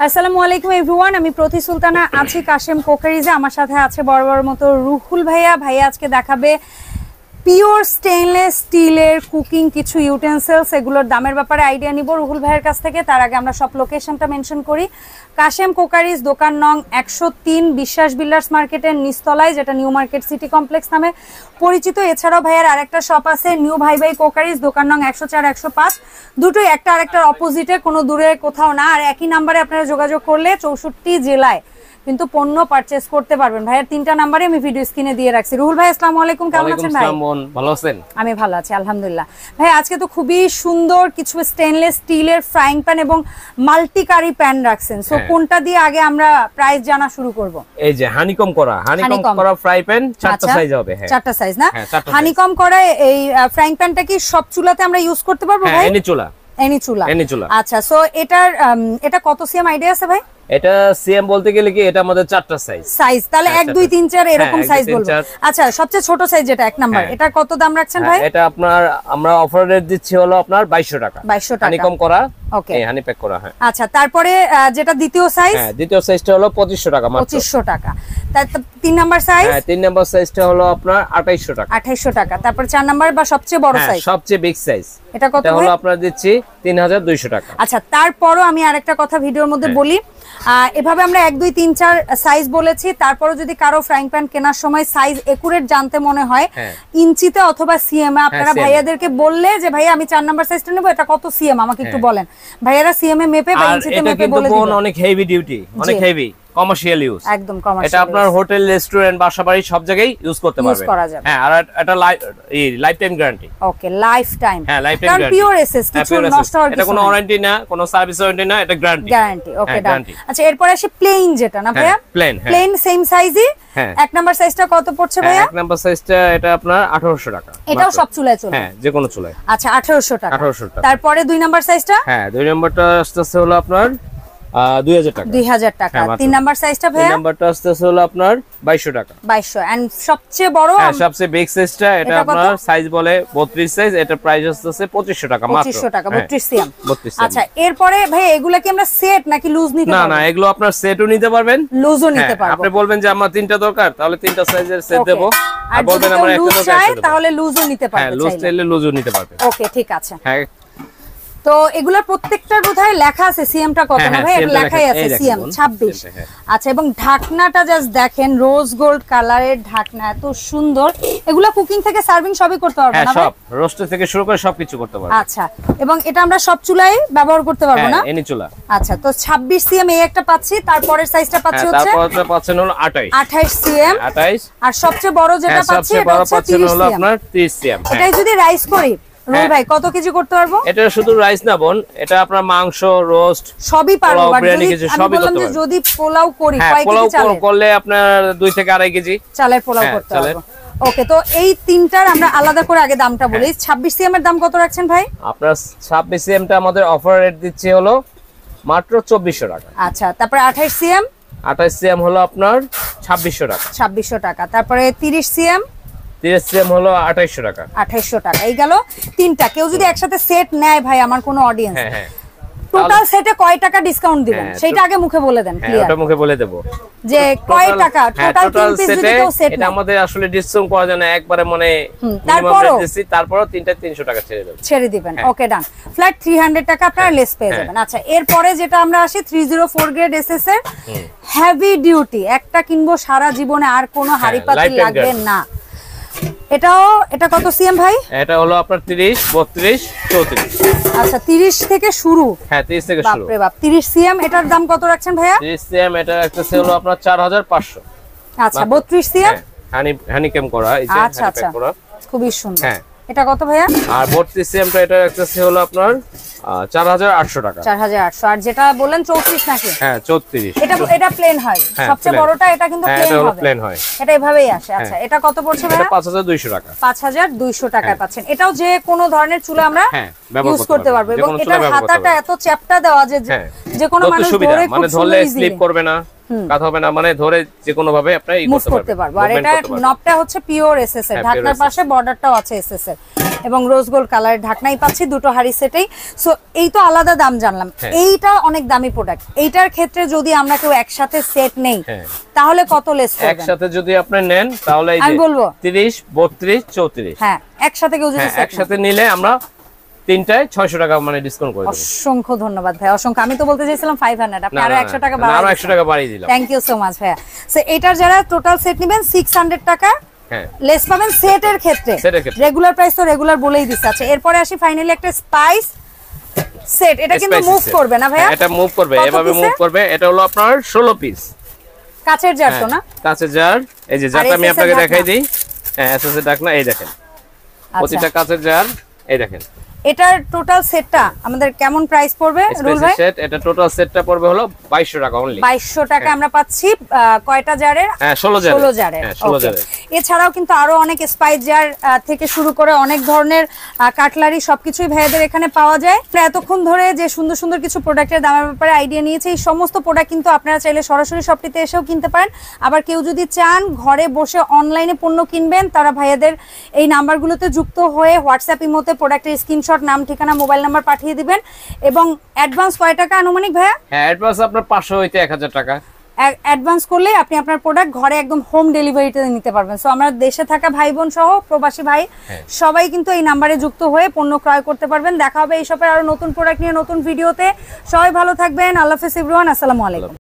আসসালামু আলাইকুম এভরিওয়ান, আমি প্রতি সুলতানা আছি কাশেম কোকারিজে। আমার সাথে আছে বড় মতো রুহুল ভাইয়া। ভাইয়া আজকে দেখাবে পিওর স্টেইনলেস স্টিলের কুকিং কিছু ইউটেন্সিলস, এগুলোর দামের ব্যাপারে আইডিয়া নিব রুহুল ভাইয়ের কাছ থেকে। তার আগে আমরা সব লোকেশনটা মেনশন করি। কাশেম কোকারিজ, দোকান নং 103, বিশ্বাস বিল্ডার্স মার্কেটের নিচতলায়, যেটা নিউ মার্কেট সিটি কমপ্লেক্স নামে পরিচিত। এছাড়াও ভাইয়ার আরেকটা শপ আছে নিউ ভাই কোকারিজ, দোকান নং 104, 105, দুটোই একটা আরেকটার অপোজিটে, কোনো দূরে কোথাও না। আর একই নাম্বারে আপনারা যোগাযোগ করলে 64 জেলায় কিন্তু পণ্য পারচেজ করতে পারবেন। ভাইয়ের 3টা নাম্বারে আমি ভিডিও স্ক্রিনে দিয়ে রাখছি। রুহুল ভাই আসসালামু আলাইকুম, কেমন আছেন ভাই? ভালো আছেন? আমি ভালো আছি আলহামদুলিল্লাহ। ভাই আজকে তো খুবই সুন্দর কিছু স্টেইনলেস স্টিলের ফ্রাইং প্যান এবং মাল্টি কারি প্যান রাখছেন। সো কোনটা দিয়ে আগে আমরা প্রাইস জানা শুরু করব? এই যে হানিকম করা ফ্রাই প্যান, 4টা সাইজ হবে। হ্যাঁ 4টা সাইজ না? হানিকম করা এই ফ্রাইং প্যানটা কি সব চুলাতে আমরা ইউজ করতে পারবো ভাই? এনি চুলা। আচ্ছা, সো এটা কত সিএম আইডিয়া আছে ভাই? এটা সিএম বলতে গেলে কি এটা আমাদের 4টা সাইজ, তাহলে 1 2 3 4 এরকম সাইজ বলবো। আচ্ছা, সবচেয়ে ছোট সাইজ যেটা 1 নাম্বার, এটা কত দাম রাখছেন ভাই? এটা আমরা অফার রেট দিচ্ছি হলো আপনার 2200 টাকা। 2200 টাকা হানিকম করা, ওকে, হানি প্যাক করা। হ্যাঁ আচ্ছা, তারপরে যেটা দ্বিতীয় সাইজ, দ্বিতীয় সাইজটা হলো 2500 টাকা মাত্র। 2500 টাকা। তারপর 3 নাম্বার সাইজ, 3 নাম্বার সাইজটা হলো আপনার 2800 টাকা। 2800 টাকা। তারপর 4 নাম্বার বা সবচেয়ে বড় সাইজ, সবচেয়ে বিগ সাইজ, এটা কত হলো আপনারা দিচ্ছি 3200 টাকা। আচ্ছা, তারপরও আমি আরেকটা কথা ভিডিওর মধ্যে বলি, এভাবে আমরা 1 2 3 4 সাইজ বলেছি। তারপরও যদি কারো ফ্রাইং প্যান কেনার সময় সাইজ একুরেট জানতে মনে হয়, ইঞ্চিতে অথবা সিএম এ আপনারা ভাইয়াদেরকে বললে যে ভাইয়া আমি 4 নাম্বার সাইজটা নেব, এটা কত সিএম আমাকে একটু বলেন, ভাইয়ারা সিএম এ মেপে বা ইঞ্চিতে মেপে বলে দিবেন। এটা অনেক হেভি ডিউটি, অনেক হেভি কমার্শিয়াল ইউজ, একদম কমার্শিয়াল। এটা আপনার হোটেল, রেস্টুরেন্ট, বাসাবাড়ি সব জায়গায় ইউজ করতে পারবেন। হ্যাঁ, আর এটা লাইফ টাইম গ্যারান্টি। ওকে, লাইফ টাইম। হ্যাঁ, life time guarantee. Pure SS, কিছু নষ্ট হওয়ার কিছু না। এটা কোনো ওয়ারেন্টি না, কোনো সার্ভিস ওয়ারেন্টি না, এটা গ্যারান্টি। ওকে, ডান। আচ্ছা, এরপর আসে প্লেন যেটা না ভাইয়া? Plane same সাইজই। 1 নাম্বার সাইজটা কত পড়ছে ভাইয়া? 1 নাম্বার সাইজটা এটা আপনার 1800 টাকা। এটাও সব চুলায় চলে? হ্যাঁ, যে কোনো চুলায়। আচ্ছা, 1800 টাকা। তারপরে 2 নাম্বার সাইজটা? হ্যাঁ, 2 নাম্বারটা আসছে হলো আপনার 2000 টাকা। 2000 টাকা। 3 নাম্বার সাইজটা ভাইয়া? 3 নাম্বারটা আসছে হলো আপনার 2200 টাকা। 2200। এন্ড সবচেয়ে বড়, সবচেয়ে বিগ সাইজটা, এটা আপনার সাইজ বলে 32 সাইজ, এটা প্রাইস আসছে 2500 টাকা মাত্র। 2500 টাকা, 32 সিএম। আচ্ছা, এরপরে ভাই এগুলা কি আমরা সেট নাকি লুজ নিতে পারবো? না, এগুলো আপনার সেটও নিতে পারবেন, লুজও নিতে পারবেন। আপনি বলবেন যে আমার 3টা দরকার, তাহলে 3টা সাইজের সেট দেব। আর বলবেন আমরা একটা দরকার, তাহলে লুজও নিতে পারবেন। হ্যাঁ, লুজ চাইলে লুজও নিতে পারবেন। ওকে, ঠিক আছে। হ্যাঁ, তো এগুলোর প্রত্যেকটার বোধহয় লেখা আছে সিএমটা কত না ভাই? এটা লেখাই আছে সিএম 26। আচ্ছা, এবং ঢাকনাটা জাস্ট দেখেন, রোজ গোল্ড কালারের ঢাকনা, এত সুন্দর। এগুলা কুকিং থেকে সার্ভিং সবই করতে পারবো না ভাই? সব, রোস্ট থেকে শুরু করে সবকিছু করতে পারবো। আচ্ছা, এবং এটা আমরা সব চুলায় ব্যবহার করতে পারবো না? এনি চুলা। আচ্ছা, তো 26 সিএম এই একটা পাচ্ছি, তারপরের সাইজটা পাচ্ছি হচ্ছে, তারপরটা পাচ্ছেন হলো 28 সিএম। 28। আর সবচেয়ে বড় যেটা পাচ্ছি এটা হচ্ছে 30 হলো আপনার 30 সিএম। এটাই যদি রাইস করি রুল ভাই কত কেজি করতে পারবো? এটা শুধু রাইস না বোন, এটা আপনার মাংস, রোস্ট সবই পারবো। বাট আমি বললাম যে যদি পোলাও করি, কয় কেজি চাল? পোলাও করলে আপনার 2 থেকে 2.5 কেজি চালের পোলাও করতে পারবো। ওকে, তো এই তিনটার আমরা আলাদা করে আগে দামটা বলি। 26 সিএম এর দাম কত রাখছেন ভাই? আপনার 26 সিএম টা আমাদের অফার রেট দিচ্ছি হলো মাত্র 2400 টাকা। আচ্ছা, তারপরে 28 সিএম? 28 সিএম হলো আপনার 2600 টাকা। 2600 টাকা। তারপরে 30 সিএম? 30 সিএম হলো 2800 টাকা। 2800 টাকা। এই গেল তিনটা। কেউ যদি একসাথে সেট নেয় ভাই, আমার কোনো অডিয়েন্স, টোটাল সেটে কয় টাকা ডিসকাউন্ট দিবেন সেটা আগে মুখে বলে দেন। ক্লিয়ার? ওটা মুখে বলে দেব যে কয় টাকা টোটাল 3 পিস যদি কেউ সেট নেয়। এটা আমাদের আসলে ডিসকাউন্ট করা যায় না, একবারে মানে মিনিমাম রেট দিছি, তারপরও 3টা 300 টাকা ছেড়ে দিবেন। ওকে, ডান। ফ্ল্যাট 300 টাকা আপনারা লেস পেয়ে যাবেন। আচ্ছা, এরপরে যেটা আমরা আসি 304 গ্রেড এসএস এর হেভি ডিউটি, একটা কিনবো সারা জীবনে আর কোনো হাড়ি পাতিল লাগবে না। এটা কত সিএম ভাই? এটা হলো আপনার 30, 32, 34। আচ্ছা, 30 থেকে শুরু? হ্যাঁ, 30 থেকে শুরু। বাপরে বাপ। 30 সিএম এটার দাম কত রাখছেন ভাইয়া? 30 সিএম এটা একটা হলো আপনার 4500। আচ্ছা, 32 সিএম হানিকম করা, এই যে হানিপ্যাক করা, খুবই সুন্দর। হ্যাঁ, এটা কত ভাইয়া? আর 32 সিএম টা এটা একটা হলো আপনার 4800 টাকা। 4800। আর যেটা বলেন 34 নাকি? হ্যাঁ, 34। এটা প্লেন হয়, সবচেয়ে বড়টা এটা কিন্তু প্লেন হয়। এটা এভাবেই আসে। আচ্ছা, এটা কত পড়ছে ভাইয়া? এটা 5200 টাকা। 5200 টাকায় পাচ্ছেন। এটাও যে কোনো ধরনের চুলা আমরা ইউজ করতে পারবো, এবং এটার হাতাটা এত চ্যাপটা দেওয়া যে যে কোনো মানুষ ধরে খুব ধরলে স্লিপ করবে না। কাত হবে না, মানে ধরে যে কোনো ভাবে আপনি মুভ করতে পারবো। আর এটা নবটা হচ্ছে পিওর এসএস এর, ঢাকনার পাশে বর্ডারটাও আছে এসএস এর এবং রোজ গোল্ড কালারের ঢাকনাই পাচ্ছি দুটো হাড়ি সেটেই। সো এই তো আলাদা দাম জানলাম, এইটা অনেক দামি প্রোডাক্ট। এইটার ক্ষেত্রে যদি আমরা কেউ একসাথে সেট নেই তাহলে কত লেস করবেন? একসাথে যদি আপনি নেন তাহলে এই আমি বলবো 30 32 34। হ্যাঁ একসাথে কেউ যদি একসাথে নিলে আমরা তিনটায় 600 টাকা মানে ডিসকাউন্ট করে দেব। অসংখ্য ধন্যবাদ ভাই, অসংখ্য। আমি তো বলতে চাইছিলাম 500, আপনি আরো 100 টাকা বাড়িয়ে আরো 100 টাকা বাড়িয়ে দিলাম। থ্যাংক ইউ সো মাচ ভাইয়া। সো এটার যারা টোটাল সেট নেবেন 600 টাকা লেস পাবেন সেটের ক্ষেত্রে। রেগুলার প্রাইস তো রেগুলার বলেই দিচ্ছে। আচ্ছা এরপরে আসি ফাইনালি একটা স্পাইস সেট। এটা কিন্তু মুভ করবে না ভাইয়া? এটা মুভ করবে, এভাবে মুভ করবে। এটা হলো আপনার 16 পিস কাচের জার তো না? কাচের জার। এই যে জারটা আমি আপনাকে দেখাই দেই। হ্যাঁ এসএস এর ঢাকনা, এই দেখেন প্রতিটা কাচের জার, এই দেখেন। এটার টোটাল সেটটা আমাদের কেমন প্রাইস পড়বে রুল ভাই? সেট এটা টোটাল সেটটা পড়বে হলো 2200 টাকা অনলি। 2200 টাকা আমরা পাচ্ছি কয়টা জারের? হ্যাঁ 16 জারের। এছাড়াও কিন্তু আরো অনেক স্পাইস জার থেকে শুরু করে অনেক ধরনের কাটলারি সবকিছুই ভাইদের এখানে পাওয়া যায়। এতক্ষণ ধরে যে সুন্দর সুন্দর কিছু প্রোডাক্টের দামের ব্যাপারে আইডিয়া নিয়েছে, এই সমস্ত প্রোডাক্ট কিন্তু আপনারা চাইলে সরাসরি শপটিতে এসেও কিনতে পারেন। আবার কেউ যদি চান ঘরে বসে অনলাইনে পণ্য কিনবেন, তারা ভাইয়াদের এই নাম্বারগুলোতে যুক্ত হয়ে হোয়াটসঅ্যাপ ইমোতে প্রোডাক্টের স্ক্রিনশট, নাম, ঠিকানা, মোবাইল নাম্বার পাঠিয়ে দিবেন। এবং অ্যাডভান্স কয় টাকা আনুমানিক ভাইয়া? হ্যাঁ অ্যাডভান্স আপনার 500 হইতে 1000 টাকা অ্যাডভান্স করলে আপনি আপনার প্রোডাক্ট ঘরে একদম হোম ডেলিভারিতে নিতে পারবেন। সো আমরা দেশে থাকা ভাই বোন সহ প্রবাসী ভাই সবাই কিন্তু এই নাম্বারে যুক্ত হয়ে পণ্য ক্রয় করতে পারবেন। দেখা হবে এই শপের আরো নতুন প্রোডাক্ট নিয়ে নতুন ভিডিওতে। সবাই ভালো থাকবেন। আল্লাহ হাফেজ এভরিওয়ান, আসসালামু আলাইকুম।